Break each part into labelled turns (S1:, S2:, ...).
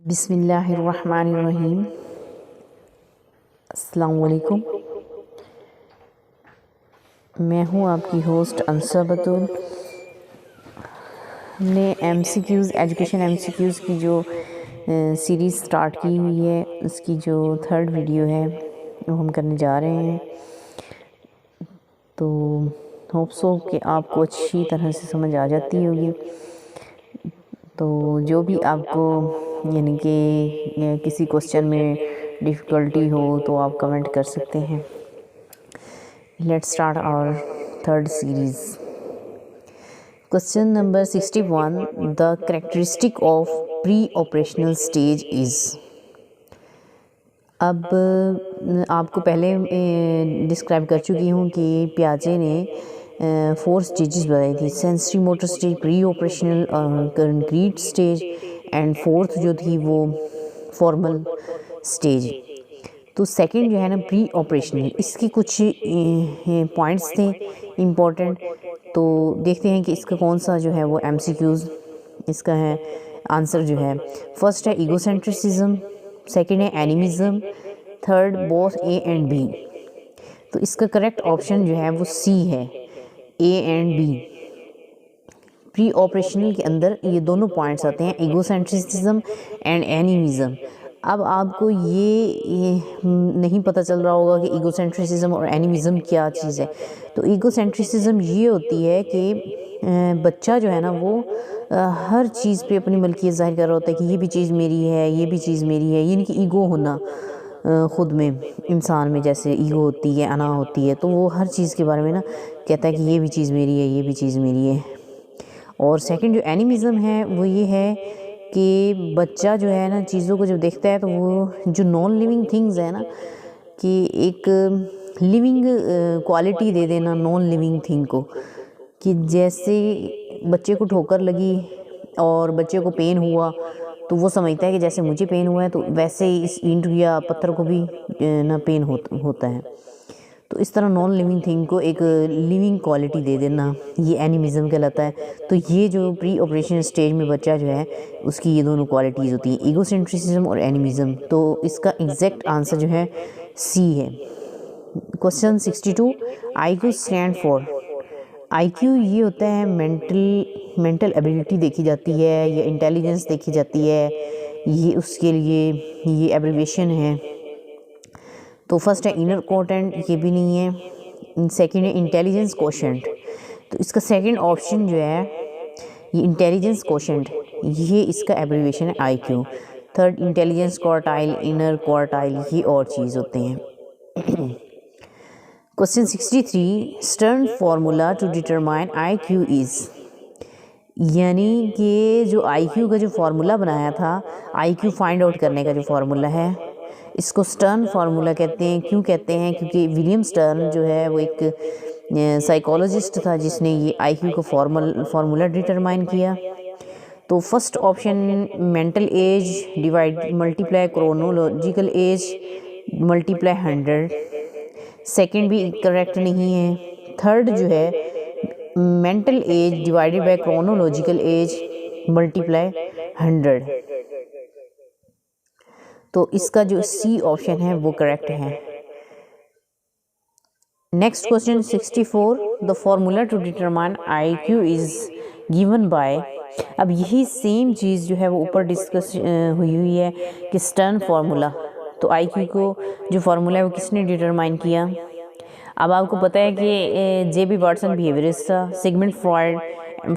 S1: बिस्मिल्लाहिर्रहमानिर्रहीम। अस्सलाम वालेकुम। मैं हूँ आपकी होस्ट अंसा बतूल। हमने एमसीक्यूज़ एजुकेशन एमसीक्यूज़ की जो सीरीज़ स्टार्ट की हुई है, उसकी जो थर्ड वीडियो है वो हम करने जा रहे हैं। तो होप सो कि आपको अच्छी तरह से समझ आ जाती होगी। तो जो भी आपको यानी कि किसी क्वेश्चन में डिफ़िकल्टी हो तो आप कमेंट कर सकते हैं। Let's start our third series. Question number 61, the characteristic of pre operational stage is. अब आपको पहले डिस्क्राइब कर चुकी हूँ कि पियाजे ने 4 स्टेजेस बताई थी। Sensory motor stage, pre operational, concrete stage and fourth जो थी वो फॉर्मल स्टेज। तो सेकंड जो है ना प्री ऑपरेशनल, इसके कुछ पॉइंट्स थे इम्पोर्टेंट। तो देखते हैं कि इसका कौन सा जो है वो एमसीक्यूज़ इसका है आंसर जो है। फर्स्ट है ईगोसेंट्रिसिज्म, सेकंड है animism, third both A and B. तो इसका करेक्ट ऑप्शन जो है वो सी है, A and B. Pre operational के अंदर ये दोनों पॉइंट्स आते हैं, ईगोसेंट्रिसिज्म एंड एनिमिज्म। अब आपको ये नहीं पता चल रहा होगा कि ईगोसेंट्रिसिज्म और एनिमिज्म क्या चीज़ है। तो ईगोसेंट्रिसिज्म ये होती है कि बच्चा जो है ना वो हर चीज़ पे अपनी मलकियत ज़ाहिर कर रहा होता है कि ये भी चीज़ मेरी है, ये भी चीज़ मेरी है। यानी कि ईगो होना ख़ुद में, इंसान में जैसे ईगो होती है, अना होती है, तो वो हर चीज़ के बारे में ना कहता है कि ये भी चीज़ मेरी है, ये भी चीज़ मेरी है। और सेकंड जो एनिमिज्म है वो ये है कि बच्चा जो है ना चीज़ों को जब देखता है तो वो जो नॉन लिविंग थिंग्स है ना, कि एक लिविंग क्वालिटी दे देना नॉन लिविंग थिंग को, कि जैसे बच्चे को ठोकर लगी और बच्चे को पेन हुआ तो वो समझता है कि जैसे मुझे पेन हुआ है तो वैसे ही इस ईंट या पत्थर को भी ना पेन होता है। तो इस तरह नॉन लिविंग थिंग को एक लिविंग क्वालिटी दे देना, ये एनिमिज्म कहलाता है। तो ये जो प्री ऑपरेशन स्टेज में बच्चा जो है उसकी ये दोनों क्वालिटीज़ होती हैं, ईगोसेंट्रिसिज्म और एनिमिज्म। तो इसका एग्जैक्ट आंसर जो है सी है। Question 62, IQ stand for. IQ ये होता है मेंटल एबिलिटी देखी जाती है या इंटेलिजेंस देखी जाती है, ये उसके लिए ये एब्रिविएशन है। तो फर्स्ट है इनर कोटेंट, ये भी नहीं है। सेकंड है इंटेलिजेंस कोशेंट, तो इसका सेकंड ऑप्शन जो है ये इंटेलिजेंस कोशेंट, ये इसका एब्रिविएशन है IQ। Third intelligence quartile, inner quartile, ये और चीज़ होते हैं। Question 63, Stern formula to determine IQ is. यानी कि जो IQ का जो फार्मूला बनाया था, IQ फाइंड आउट करने का जो फार्मूला है, इसको स्टर्न फार्मूला कहते हैं। क्यों कहते हैं? क्योंकि विलियम स्टर्न जो है वो एक साइकोलॉजिस्ट था जिसने ये IQ का फार्मूला डिटरमाइन किया। तो first option mental as divide multiply chronological S multiply 100, second भी करेक्ट नहीं है। थर्ड जो है mental as divided by chronological S multiply 100। तो इसका जो सी ऑप्शन है वो करेक्ट है। Next question 64, the formula to determine IQ is given by. अब यही सेम चीज़ जो है वो ऊपर डिस्कस हुई है कि स्टर्न फार्मूला। तो IQ को जो फार्मूला है वो किसने डिटरमाइन किया? अब आपको पता है कि JB वाटसन बिहेवियरिस्ट था, सिगमंड फ्रॉयड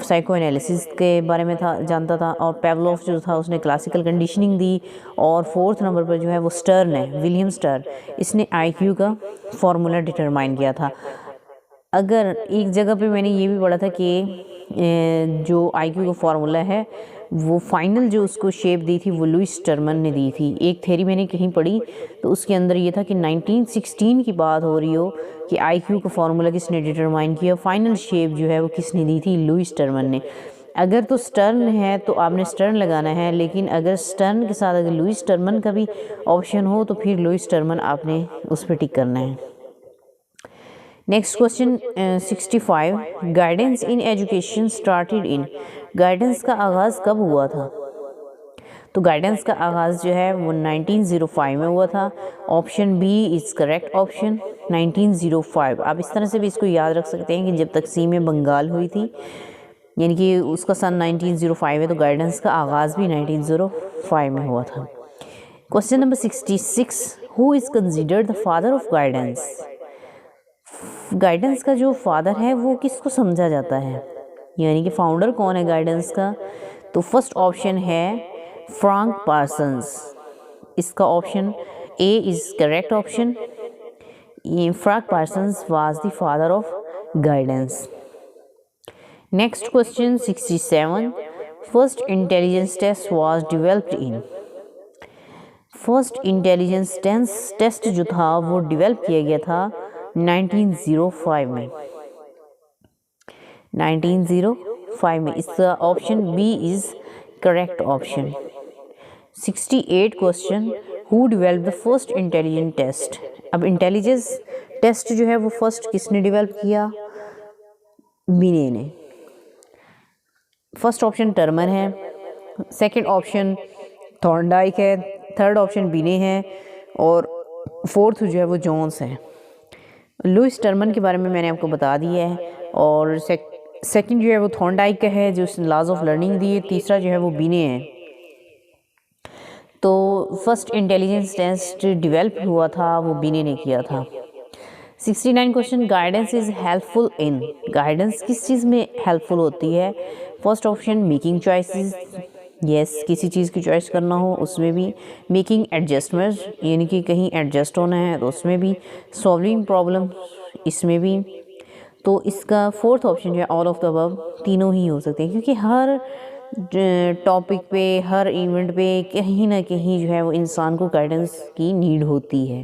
S1: साइको एनालिसिस के बारे में जानता था, और पेवलोव जो था उसने क्लासिकल कंडीशनिंग दी। और फोर्थ नंबर पर जो है वो स्टर्न है, विलियम स्टर्न, इसने IQ का फार्मूला डिटरमाइन किया था। अगर एक जगह पे मैंने ये भी पढ़ा था कि जो IQ का फार्मूला है वो फाइनल जो उसको शेप दी थी वो लुइस स्टर्मन ने दी थी। एक थ्योरी मैंने कहीं पढ़ी तो उसके अंदर ये था कि 1916 की बात हो रही हो कि IQ का फार्मूला किसने डिटरमाइन किया, फाइनल शेप जो है वो किसने दी थी, लुइस स्टर्मन ने। अगर तो स्टर्न है तो आपने स्टर्न लगाना है, लेकिन अगर स्टर्न के साथ अगर लुइस स्टर्मन का भी ऑप्शन हो तो फिर लुइस स्टर्मन आपने उस पर टिक करना है। Next question 65, guidance in education started in. Guidance का आगाज़ कब हुआ था? तो गाइडेंस का आगाज़ जो है वो 1905 में हुआ था। Option B is correct option, 1905। आप इस तरह से भी इसको याद रख सकते हैं कि जब तकसीम बंगाल हुई थी, यानी कि उसका सन 1905 है, तो गाइडेंस का आगाज़ भी 1905 में हुआ था। Question number 66, who is considered the father of guidance? Guidance का जो फादर है वो किसको समझा जाता है, यानी कि फाउंडर कौन है गाइडेंस का? तो फर्स्ट ऑप्शन है फ्रैंक पार्सन्स। इसका option A is correct option. Frank Parsons was the father of guidance. Next question 67, first intelligence test was developed in? First intelligence test जो था वो डेवलप किया गया था 1905 में। 1905 में। इसका option B is correct option. 68 question, who develop the first intelligence test? अब इंटेलिजेंस टेस्ट जो है वो फर्स्ट किसने डेवलप किया? बिने ने। फर्स्ट ऑप्शन टर्मर है, सेकंड ऑप्शन थॉर्नडाइक है, थर्ड ऑप्शन बिने है और फोर्थ जो है वो जोन्स है। लुइस टर्मन के बारे में मैंने आपको बता दिया है, और सेकंड जो है वो थॉर्नडाइक का है जो उसने लॉज ऑफ लर्निंग दी है, तीसरा जो है वो बिने है। तो फर्स्ट इंटेलिजेंस टेस्ट डेवलप हुआ था वो बिने ने किया था। 69 question, guidance is helpful in? Guidance किस चीज़ में हेल्पफुल होती है? First option making choices, yes, किसी चीज़ की चॉइस करना हो उसमें भी। मेकिंग एडजस्टमेंट्स, यानी कि कहीं एडजस्ट होना है तो उसमें भी। सॉल्विंग प्रॉब्लम, इसमें भी। तो इसका फोर्थ ऑप्शन जो है ऑल ऑफ द अबव, तीनों ही हो सकते हैं, क्योंकि हर टॉपिक पे, हर इवेंट पे कहीं ना कहीं जो है वो इंसान को गाइडेंस की नीड होती है।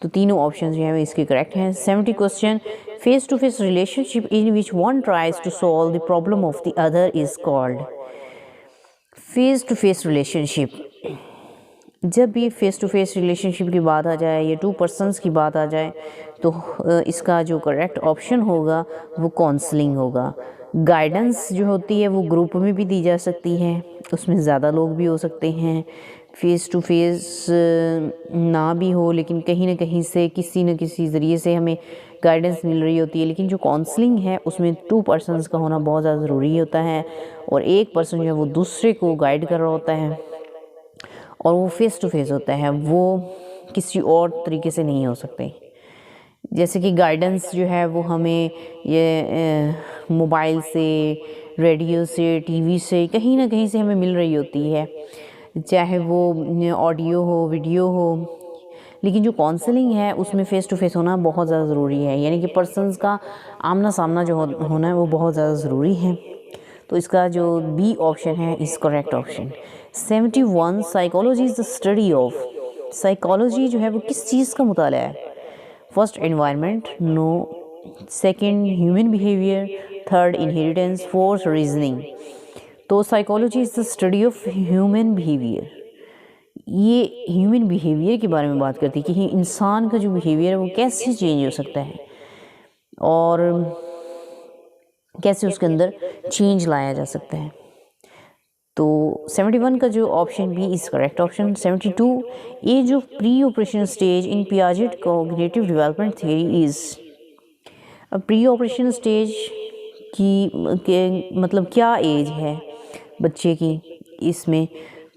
S1: तो तीनों ऑप्शन जो है इसके करेक्ट हैं। 70 question, face to face relationship in which one tries to solve the problem of the other is called? Face to face relationship, जब भी फेस टू फेस रिलेशनशिप की बात आ जाए या टू पर्सन्स की बात आ जाए तो इसका जो करेक्ट ऑप्शन होगा वो काउंसलिंग होगा। गाइडेंस जो होती है वो ग्रुप में भी दी जा सकती है, उसमें ज़्यादा लोग भी हो सकते हैं। फेस टू फेस ना भी हो लेकिन कहीं ना कहीं से किसी न किसी ज़रिए से हमें गाइडेंस मिल रही होती है। लेकिन जो काउंसलिंग है उसमें टू पर्सन्स का होना बहुत ज़्यादा ज़रूरी होता है, और एक पर्सन जो है वो दूसरे को गाइड कर रहा होता है, और वो फेस टू फेस होता है, वो किसी और तरीके से नहीं हो सकते। जैसे कि गाइडेंस जो है वो हमें ये मोबाइल से, रेडियो से, टीवी से, कहीं ना कहीं से हमें मिल रही होती है, चाहे वो ऑडियो हो, वीडियो हो। लेकिन जो काउंसलिंग है उसमें फ़ेस टू फेस होना बहुत ज़्यादा ज़रूरी है, यानी कि पर्सन्स का आमना सामना जो होना है वो बहुत ज़्यादा ज़रूरी है। तो इसका जो बी ऑप्शन है is correct option. 71, psychology is the study of? Psychology जो है वो किस चीज़ का मुताला है? First environment, no. Second human behaviour, third inheritance, fourth reasoning. तो psychology is the study of human behaviour. ये ह्यूमन बिहेवियर के बारे में बात करती है कि इंसान का जो बिहेवियर है वो कैसे चेंज हो सकता है और कैसे उसके अंदर चेंज लाया जा सकता है। तो 71 का जो option B is correct option. 72, ये जो pre operation stage in Piaget cognitive development theory is? अब प्री ऑपरेशन स्टेज की मतलब क्या एज है बच्चे की इसमें?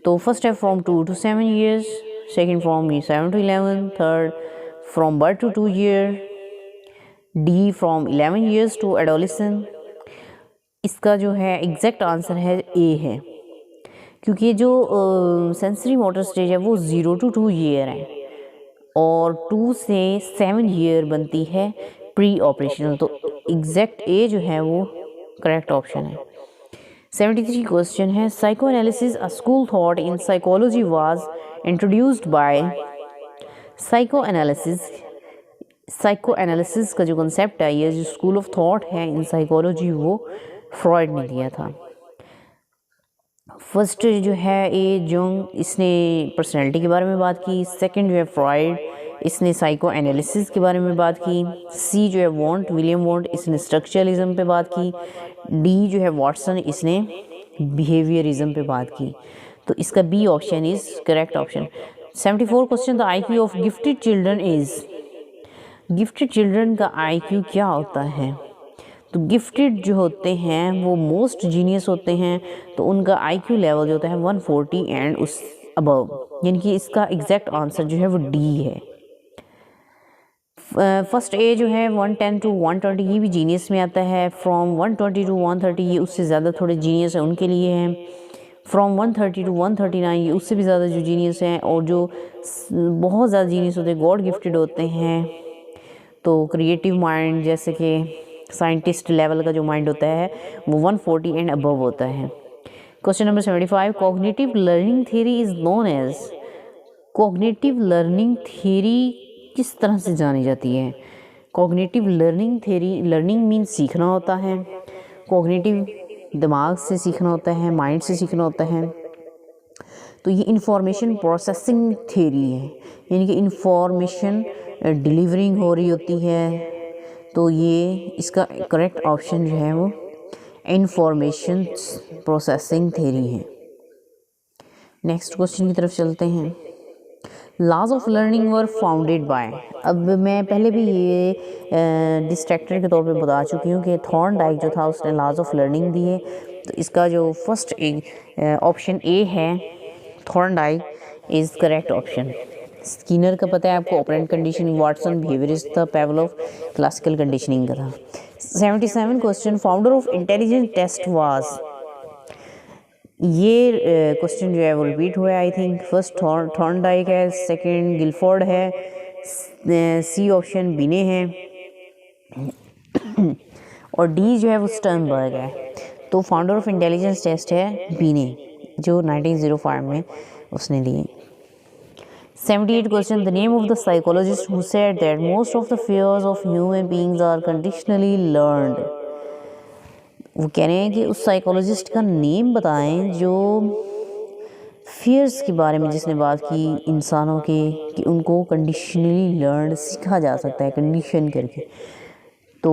S1: तो फर्स्ट है from 2 to 7 years, second from 7 to 11, third from birth to 2 year, D from 11 years to adolescent। इसका जो है एग्जैक्ट आंसर है ए है, क्योंकि जो सेंसरी मोटर स्टेज है वो 0 to 2 year है और 2 से 7 year बनती है प्री ऑपरेशनल। तो एग्जैक्ट ए जो है वो करेक्ट ऑप्शन है। 73 क्वेश्चन है, psycho analysis a school thought in psychology was introduced by? Psycho analysis का जो कंसेप्ट है, ये जो स्कूल ऑफ थॉट है इन साइकोलॉजी, वो फ्रॉइड ने दिया था। फर्स्ट जो है ए जंग, इसने पर्सनैलिटी के बारे में बात की। सेकंड जो है फ्रॉइड, इसने साइको एनालिसिस के बारे में बात की। सी जो है वॉन्ट, विलियम वॉन्ट, इसने स्ट्रक्चरलिज्म पे बात की। डी जो है वाटसन, इसने बिहेवियरिज्म पे बात की। तो इसका B option is correct option. 74 question, the IQ of gifted children is. Gifted children का IQ क्या होता है? तो गिफ्टेड जो होते हैं वो मोस्ट जीनियस होते हैं, तो उनका IQ लेवल जो होता है 140 एंड उस अबव, यानी कि इसका एग्जैक्ट आंसर जो है वो डी है। फर्स्ट ए जो है 110 to 120 ये भी जीनियस में आता है। फ्रॉम 120 to 130 ये उससे ज़्यादा थोड़े जीनियस है उनके लिए हैं। फ्रॉम 130 to 139 ये उससे भी ज़्यादा जो जीनियस हैं, और जो बहुत ज़्यादा जीनियस होते हैं गॉड गिफ्टेड होते हैं। तो क्रिएटिव माइंड जैसे कि साइंटिस्ट लेवल का जो माइंड होता है वो 140 एंड अबव होता है। Question number 75, cognitive learning theory is known as. Cognitive learning theory किस तरह से जानी जाती है? Cognitive learning theory, learning means सीखना होता है, कॉग्निटिव दिमाग से सीखना होता है, माइंड से सीखना होता है। तो ये इंफॉर्मेशन प्रोसेसिंग थ्योरी है, यानी कि इंफॉर्मेशन डिलीवरिंग हो रही होती है। तो ये इसका करेक्ट ऑप्शन जो है वो इंफॉर्मेशन प्रोसेसिंग थ्योरी है। नेक्स्ट क्वेश्चन की तरफ चलते हैं। Laws of learning were founded by. अब मैं पहले भी ये डिस्ट्रैक्टर के तौर पे बता चुकी हूँ कि थॉर्नडाइक जो था उसने लॉज ऑफ लर्निंग दिए। तो इसका जो फर्स्ट ऑप्शन ए है Thorndike is correct option. Skinner का पता है आपको, ऑपरेंट कंडीशनिंग, वाटसन बिहेवियरिस्ट था, पेवलोव क्लासिकल कंडीशनिंग का था। 77 question, founder of intelligence test was. ये क्वेश्चन जो है वो रिपीट हुआ है आई थिंक। फर्स्ट थॉर्नडाइक है, सेकंड गिलफोर्ड है, सी ऑप्शन बिने है, और डी जो है वो स्टर्नबर्ग है। तो फाउंडर ऑफ इंटेलिजेंस टेस्ट है बिने, जो 1905 में उसने दिए। 78 question, the name of the psychologist who said that most of the fears of human beings are conditionally learned. वो कह रहे हैं कि उस साइकोलॉजिस्ट का नेम बताएं जो फियर्स के बारे में जिसने बात की इंसानों के, कि उनको कंडीशनली लर्न सीखा जा सकता है कंडीशन करके। तो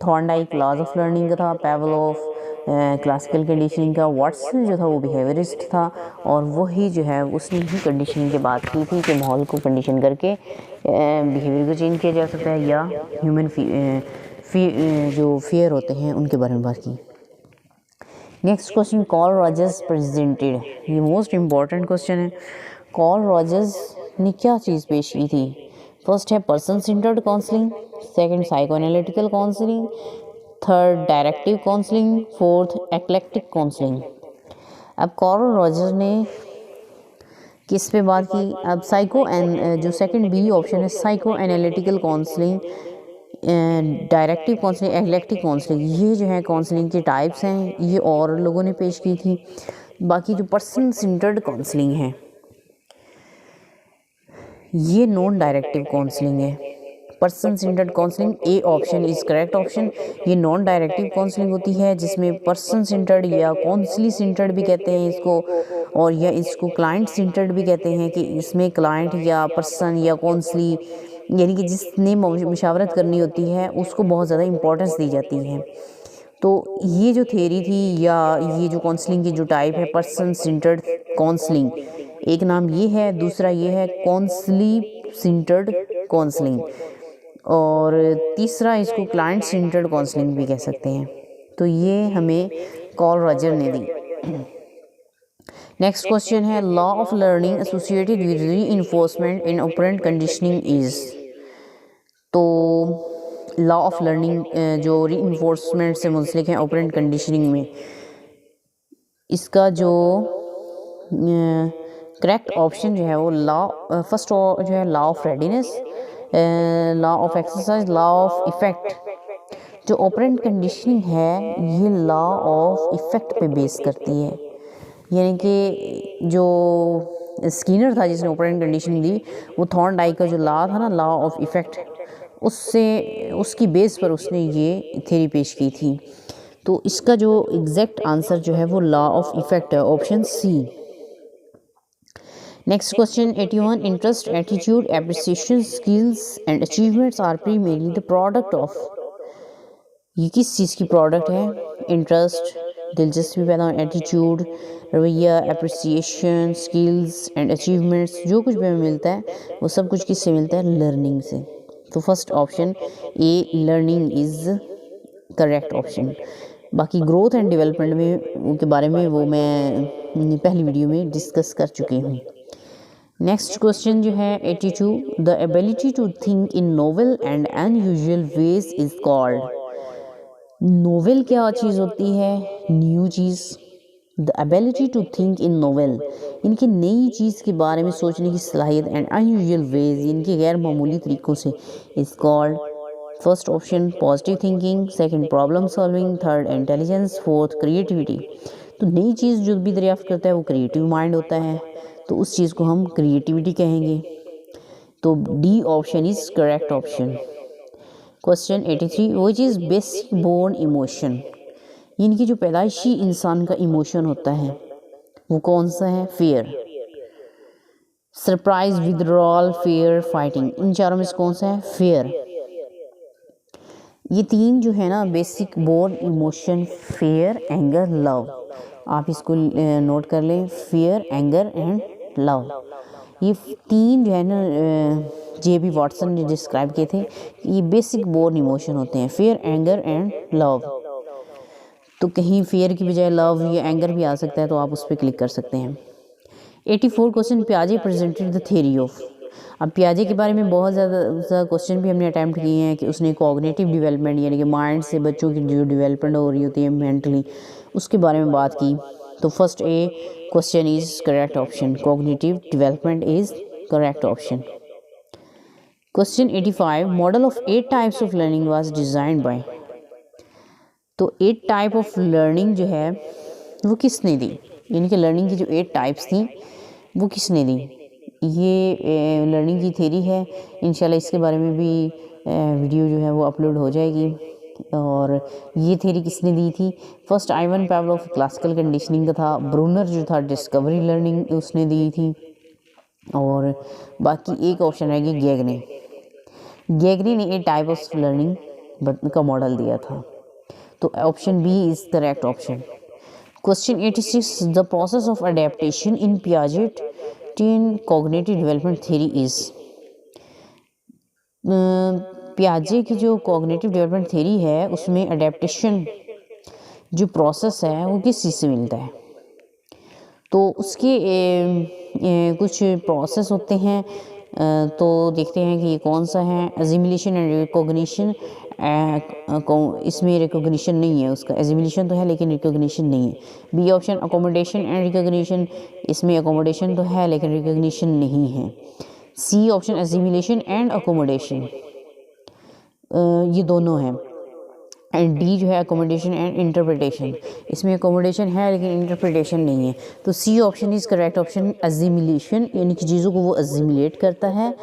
S1: थॉर्नडाइक लॉज ऑफ लर्निंग का था, पेवलोव क्लासिकल कंडीशनिंग का, वाटसन जो था वो बिहेवियरिस्ट था, और वही जो है उसने ही कंडीशनिंग की बात की थी कि माहौल को कंडीशन करके बिहेवियर को चेंज किया जा सकता है, या ह्यूमन जो फियर होते हैं उनके बारे में बात की। Next question, Karl Rogers presented. ये मोस्ट इम्पॉर्टेंट क्वेश्चन है। कार्ल रॉजर्स ने क्या चीज़ पेश की थी? फर्स्ट है person centred counselling, second psycho analytical counselling, third directive counselling, fourth eclectic counselling. अब कार्ल रॉजर्स ने किस पे बात की? अब जो सेकंड बी ऑप्शन है psycho analytical counselling, directive counselling, eclectic counselling, ये जो है काउंसलिंग के टाइप्स हैं, ये और लोगों ने पेश की थी। बाकी जो पर्सन सेंटर्ड काउंसलिंग है ये नॉन डायरेक्टिव काउंसलिंग है। Person centred counselling A option is correct option. ये नॉन डायरेक्टिव काउंसलिंग होती है जिसमें पर्सन सेंटर्ड या काउंसली सेंटर्ड भी कहते हैं इसको, और या इसको क्लाइंट सेंटर्ड भी कहते हैं, कि इसमें क्लाइंट या पर्सन या काउंसली यानी कि जिसने मुशावरत करनी होती है उसको बहुत ज़्यादा इम्पोर्टेंस दी जाती है। तो ये जो थ्योरी थी या ये जो काउंसलिंग की जो टाइप है पर्सन सेंटर्ड काउंसलिंग, एक नाम ये है, दूसरा ये है काउंसली सेंटर्ड काउंसलिंग, और तीसरा इसको क्लाइंट सेंटर्ड काउंसलिंग भी कह सकते हैं। तो ये हमें कार्ल रॉजर ने दी। नेक्स्ट क्वेश्चन है law of learning associated with reinforcement in operant conditioning is. तो लॉ ऑफ लर्निंग जो रीइंफोर्समेंट से मुंसलिक है ऑपरेंट कंडीशनिंग में, इसका जो करेक्ट ऑप्शन जो है वो लॉ फर्स्ट जो है law of readiness, law of exercise, law of effect. जो ऑपरेंट कंडीशनिंग है ये लॉ ऑफ इफेक्ट पे बेस करती है, यानी कि जो स्किनर था जिसने ऑपरेंट कंडीशनिंग दी वो थॉर्नडाइक का जो लॉ था ना, लॉ ऑफ इफेक्ट, उससे उसकी बेस पर उसने ये थ्योरी पेश की थी। तो इसका जो एग्जैक्ट आंसर जो है वो लॉ ऑफ इफेक्ट है, option C. Next question 81 interest, attitude, appreciation, skills and achievements are primarily the product of. ये किस चीज़ की प्रोडक्ट है? इंटरेस्ट, दिलचस्पी पैदा हो, एटीट्यूड, रवैया, अप्रिसिएशन, स्किल्स एंड अचीवमेंट्स, जो कुछ भी हमें मिलता है वो सब कुछ किससे मिलता है? लर्निंग से। तो first option A learning is correct option. बाकी ग्रोथ एंड डेवलपमेंट में के बारे में वो मैं पहली वीडियो में डिस्कस कर चुकी हूँ। नेक्स्ट क्वेश्चन जो है 82, the ability to think in novel and unusual ways is called. Novel क्या चीज़ होती है? न्यू चीज़। The ability to think in novel, इनकी नई चीज़ के बारे में सोचने की सलाहियत, एंड अनयूजुअल वेज, इनके गैर मामूली तरीक़ों से, is called. First option positive thinking, second problem solving, third intelligence, fourth creativity. तो नई चीज़ जो भी दरियाफ्त करता है वो क्रिएटिव माइंड होता है, तो उस चीज़ को हम क्रिएटिविटी कहेंगे। तो D option is correct option. Question 83, which is basic born emotion, इनकी जो पैदाइशी इंसान का इमोशन होता है वो कौन सा है? Fear, surprise, withdrawal, fear, fighting. इन चारों में से कौन सा है? फेयर। ये तीन जो है ना basic born emotion, fear, anger, love, आप इसको नोट कर लें, फेयर, एंगर एंड लव। ये तीन जो है ना जे.बी. वाटसन ने डिस्क्राइब किए थे, ये बेसिक बोर्न इमोशन होते हैं, फेयर, एंगर एंड लव। तो कहीं फेयर की बजाय लव या एंगर भी आ सकता है, तो आप उस पर क्लिक कर सकते हैं। 84 क्वेश्चन, पियाजे प्रेजेंटेड द थ्योरी ऑफ। अब पियाजे के बारे में बहुत ज़्यादा क्वेश्चन भी हमने अटैम्प्ट किए हैं कि उसने कॉग्निटिव डेवलपमेंट, यानी कि माइंड से बच्चों की जो डेवलपमेंट हो रही होती है मेंटली, उसके बारे में बात की। तो first A question is correct option, cognitive development is correct option. Question 85, model of 8 types of learning was designed by. तो 8 टाइप ऑफ लर्निंग जो है वो किसने दी? यानी कि लर्निंग की जो 8 टाइप्स थी वो किसने दी? ये लर्निंग की थ्योरी है, इंशाल्लाह इसके बारे में भी वीडियो जो है वो अपलोड हो जाएगी। और ये थ्योरी किसने दी थी? First Ivan Pavlov classical conditioning का था, ब्रूनर जो था डिस्कवरी लर्निंग उसने दी थी, और बाकी एक ऑप्शन है कि गैगने ने 8 टाइप ऑफ लर्निंग का मॉडल दिया था। तो option B is correct option. Question 86, the process of adaptation in Piagetian cognitive development theory is. पियाजे की जो कॉग्निटिव डेवलपमेंट थ्योरी है उसमें अडेप्टेशन जो प्रोसेस है वो किस चीज़ से मिलता है? तो उसके कुछ प्रोसेस होते हैं, तो देखते हैं कि ये कौन सा है। एजिमुलेशन एंड रिकॉग्निशन, इसमें रिकॉग्निशन नहीं है, उसका एजिमुलेशन तो है लेकिन रिकॉग्निशन नहीं है। B option accommodation and recognition, इसमें अकोमोडेशन तो है लेकिन रिकॉग्निशन नहीं है। C option assimilation and accommodation, ये दोनों हैं। एंड डी जो है अकोमोडेशन एंड इंटरप्रिटेशन, इसमें अकोमोडेशन है लेकिन इंटरप्रिटेशन नहीं है। तो C option is correct option, assimilation, यानी कि चीज़ों को वो एजिमुलेट करता है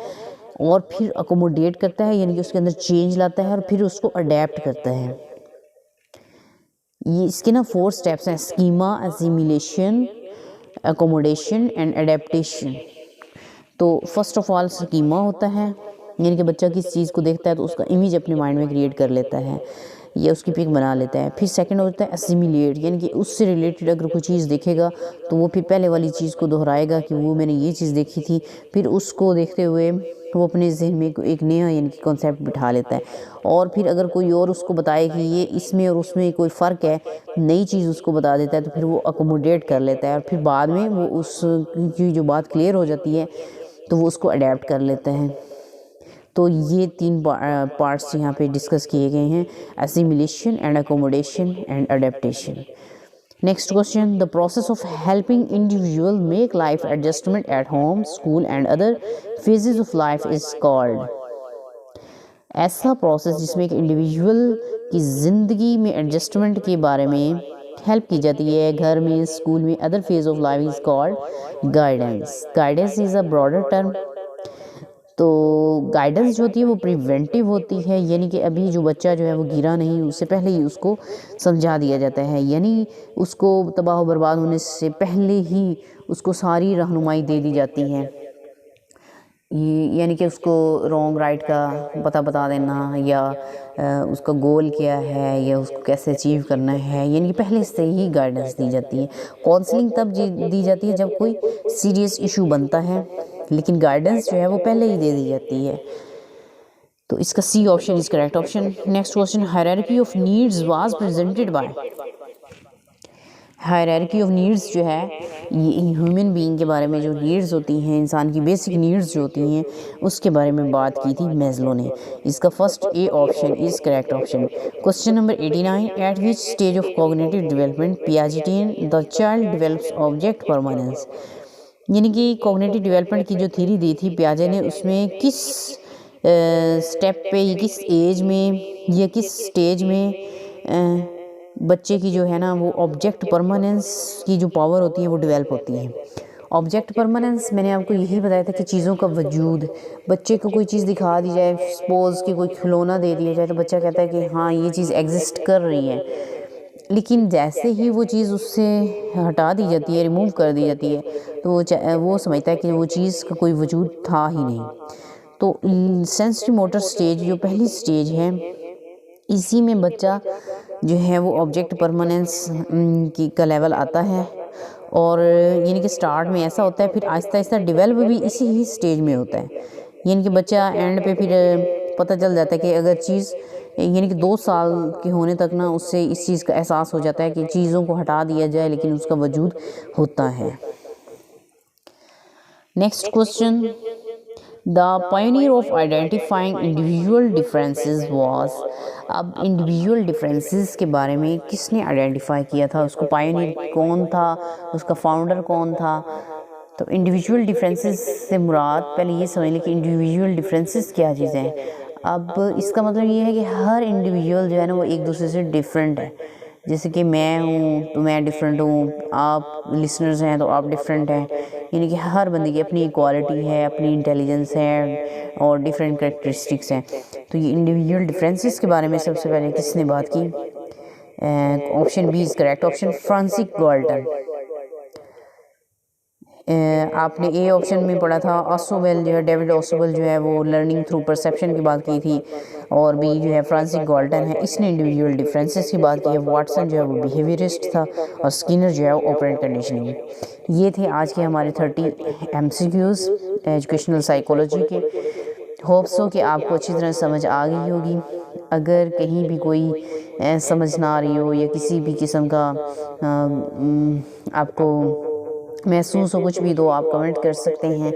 S1: और फिर अकोमोडेट करता है, यानी कि उसके अंदर चेंज लाता है और फिर उसको अडेप्ट करता है। ये इसके ना 4 स्टेप्स हैं, स्कीमा, एजिमुलेशन, अकोमोडेशन एंड अडेप्टेशन। तो फर्स्ट ऑफ ऑल स्कीमा होता है, यानी कि बच्चा किस चीज़ को देखता है तो उसका इमेज अपने माइंड में क्रिएट कर लेता है या उसकी पिक बना लेता है। फिर सेकंड होता है एसिमिलेट, यानी कि उससे रिलेटेड अगर कोई चीज़ देखेगा तो वो फिर पहले वाली चीज़ को दोहराएगा कि वो मैंने ये चीज़ देखी थी, फिर उसको देखते हुए वो अपने जहन में एक नया यानी कि कॉन्सेप्ट बिठा लेता है। और फिर अगर कोई और उसको बताए कि ये इसमें और उसमें कोई फ़र्क है, नई चीज़ उसको बता देता है, तो फिर वो अकोमोडेट कर लेता है और फिर बाद में वो उसकी जो बात क्लियर हो जाती है तो वो उसको अडेप्ट कर लेता है। तो ये 3 पार्ट्स यहाँ पे डिस्कस किए गए हैं, assimilation and accommodation and adaptation. Next question, the process of helping individual make life adjustment at home, school and other phases of life is called. ऐसा प्रोसेस जिसमें एक इंडिविजुअल की ज़िंदगी में एडजस्टमेंट के बारे में हेल्प की जाती है, घर में, स्कूल में, other phase of life is called guidance. Guidance is a broader term. तो गाइडेंस जो होती है वो प्रिवेंटिव होती है, यानी कि अभी जो बच्चा जो है वो गिरा नहीं, उससे पहले ही उसको समझा दिया जाता है, यानी उसको तबाह बर्बाद होने से पहले ही उसको सारी रहनुमाई दे दी जाती है। ये यानी कि उसको रॉन्ग राइट का पता बता देना, या उसका गोल क्या है, या उसको कैसे अचीव करना है, यानी कि पहले से ही गाइडेंस दी जाती है। काउंसलिंग तब दी जाती है जब कोई सीरियस इशू बनता है, लेकिन गाइडेंस जो है वो पहले ही दे दी जाती है। तो इसका C option is correct option. Next question, hierarchy of needs was presented by. Hierarchy of needs जो है ये ह्यूमन बीइंग के बारे में, जो नीड्स होती हैं, इंसान की बेसिक नीड्स जो होती हैं, उसके बारे में बात की थी मैस्लो ने। इसका first A option is correct option. Question number 89, at which stage of cognitive development Piaget in the child develops object permanence. यानी कि कॉग्निटिव डेवलपमेंट की जो थ्योरी दी थी पियाजे ने, उसमें किस स्टेप पे, ये किस एज में या किस स्टेज में बच्चे की जो है ना वो ऑब्जेक्ट परमानेंस की जो पावर होती है वो डेवलप होती है। ऑब्जेक्ट परमानेंस मैंने आपको यही बताया था कि चीज़ों का वजूद, बच्चे को कोई चीज़ दिखा दी जाए, सपोज़ कि कोई खिलौना दे दिया जाए, तो बच्चा कहता है कि हाँ ये चीज़ एग्जिस्ट कर रही है, लेकिन जैसे ही वो चीज़ उससे हटा दी जाती है, रिमूव कर दी जाती है, तो वो समझता है कि वो चीज़ का कोई वजूद था ही नहीं। तो सेंसरी मोटर स्टेज जो पहली स्टेज है, इसी में बच्चा जो है वो ऑब्जेक्ट परमानेंस की का लेवल आता है, और यानी कि स्टार्ट में ऐसा होता है, फिर आहिस्ता आहिस्ता डेवलप भी इसी ही स्टेज में होता है। यानी कि बच्चा एंड पे फिर पता चल जाता है कि अगर चीज़ यानी कि 2 साल के होने तक ना उससे इस चीज़ का एहसास हो जाता है कि चीज़ों को हटा दिया जाए लेकिन उसका वजूद होता है। Next question, the Pioneer of identifying individual differences was. अब इंडिविजुअल डिफरेंसेस के बारे में किसने आइडेंटिफाई किया था, उसको पायनियर कौन था, उसका फाउंडर कौन था। तो इंडिविजुअल डिफरेंसेस से मुराद, पहले ये समझ लें कि इंडिविजुअल डिफरेंसेस क्या चीज़ हैं। अब इसका मतलब ये है कि हर इंडिविजुअल जो है ना वो एक दूसरे से डिफरेंट है। जैसे कि मैं हूँ तो मैं डिफरेंट हूँ, आप लिसनर्स हैं तो आप डिफरेंट हैं, यानी कि हर बंदे की अपनी क्वालिटी है, अपनी इंटेलिजेंस है और डिफरेंट कैरेक्टरिस्टिक्स हैं। तो ये इंडिविजुअल डिफरेंसेस के बारे में सबसे पहले किसने बात की? Option B is correct option, Francis Galton. आपने ए ऑप्शन में पढ़ा था ऑसोवेल जो है, डेविड ऑसोवेल जो है वो लर्निंग थ्रू परसेप्शन की बात की थी, और बी जो है फ्रांसिस गाल्टन है, इसने इंडिविजुअल डिफरेंसेस की बात की है। वाटसन जो है वो बिहेवियरिस्ट था, और स्किनर जो है वो ऑपरेंट कंडीशनिंग। ये थे आज के हमारे 30 MCQs एजुकेशनल साइकोलॉजी के। होप सो कि आपको अच्छी तरह समझ आ गई होगी। अगर कहीं भी कोई समझ ना आ रही हो या किसी भी किस्म का आपको महसूस हो कुछ भी, तो आप कमेंट कर सकते हैं।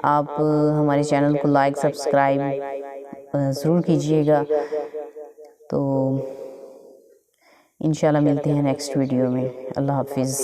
S1: आप हमारे चैनल को लाइक सब्सक्राइब ज़रूर कीजिएगा। तो इंशाल्लाह मिलते हैं नेक्स्ट वीडियो में। अल्लाह हाफिज़।